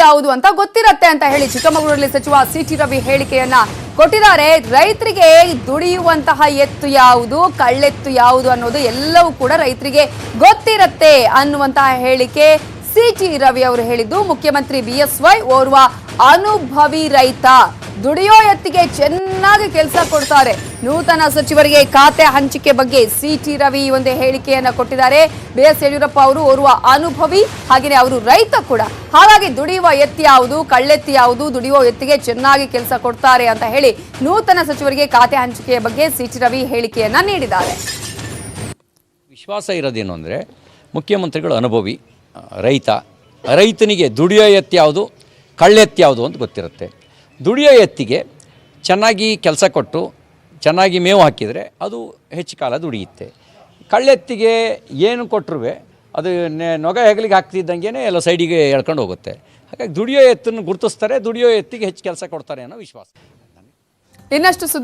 ಯಾವುದು ಅಂತ ಗೊತ್ತಿರತ್ತೆ ಅಂತ ಹೇಳಿ ಚಿಕ್ಕಮಗಳೂರಲ್ಲಿ ಸಚಿವ ಸಿಟಿ ರವಿ ಹೇಳಿಕೆಯನ್ನ ಕೊಟ್ಟಿದ್ದಾರೆ. ರೈತರಿಗೆ ದುಡಿಯುವಂತಹ ಎತ್ತು ಯಾವುದು, ಕಳ್ಳೆತ್ತು ಯಾವುದು ಅನ್ನೋದು ಎಲ್ಲವೂ ಕೂಡ ರೈತರಿಗೆ ಗೊತ್ತಿರತ್ತೆ ಅನ್ನುವಂತಹ ಹೇಳಿಕೆ ಸಿಟಿ ರವಿ ಅವರು ಹೇಳಿದ್ದು. ಮುಖ್ಯಮಂತ್ರಿ ಬಿಎಸ್ವೈ ಓರ್ವ ಅನುಭವಿ ರೈತ, ದುಡಿಯೋ ಎತ್ತಿಗೆ ಚೆನ್ನಾಗಿ ಕೆಲಸ ಕೊಡ್ತಾರೆ. ನೂತನ ಸಚಿವರಿಗೆ ಖಾತೆ ಹಂಚಿಕೆ ಬಗ್ಗೆ ಸಿಟಿ ರವಿ ಒಂದು ಹೇಳಿಕೆಯನ್ನ ಕೊಟ್ಟಿದ್ದಾರೆ. ಬಿಎಸ್ ಯಡಿಯೂರಪ್ಪ ಅವರು ಓರ್ವ ಅನುಭವಿ, ಹಾಗೆಯೇ ಅವರು ರೈತ ಕೂಡ. ಹಾಗಾಗಿ ದುಡಿಯುವ ಎತ್ತಿ ಯಾವುದು, ಕಳ್ಳೆತ್ತಿ ಯಾವುದು, ದುಡಿಯುವ ಎತ್ತಿಗೆ ಚೆನ್ನಾಗಿ ಕೆಲಸ ಕೊಡ್ತಾರೆ ಅಂತ ಹೇಳಿ ನೂತನ ಸಚಿವರಿಗೆ ಖಾತೆ ಹಂಚಿಕೆಯ ಬಗ್ಗೆ ಸಿಟಿ ರವಿ ಹೇಳಿಕೆಯನ್ನ ನೀಡಿದ್ದಾರೆ. ವಿಶ್ವಾಸ ಇರೋದೇನು ಅಂದರೆ, ಮುಖ್ಯಮಂತ್ರಿಗಳು ಅನುಭವಿ ರೈತನಿಗೆ ದುಡಿಯೋ ಎತ್ತು ಯಾವುದು, ಕಳ್ಳೆತ್ತು ಯಾವುದು ಅಂತ ಗೊತ್ತಿರುತ್ತೆ. ದುಡಿಯೋ ಎತ್ತಿಗೆ ಚೆನ್ನಾಗಿ ಕೆಲಸ ಕೊಟ್ಟು ಚೆನ್ನಾಗಿ ಮೇವು ಹಾಕಿದರೆ ಅದು ಹೆಚ್ಚು ಕಾಲ ದುಡಿಯುತ್ತೆ. ಕಳ್ಳೆತ್ತಿಗೆ ಏನು ಕೊಟ್ಟರು ಅದು ನೊಗ ಹೆಗಲಿಗೆ ಹಾಕ್ತಿದ್ದಂಗೆ ಎಲ್ಲ ಸೈಡಿಗೆ ಎಳ್ಕೊಂಡು ಹೋಗುತ್ತೆ. ಹಾಗಾಗಿ ದುಡಿಯೋ ಎತ್ತನ್ನು ಗುರುತಿಸ್ತಾರೆ, ದುಡಿಯೋ ಎತ್ತಿಗೆ ಹೆಚ್ಚು ಕೆಲಸ ಕೊಡ್ತಾರೆ ಅನ್ನೋ ವಿಶ್ವಾಸ. ಇನ್ನಷ್ಟು ಸುದ್ದಿ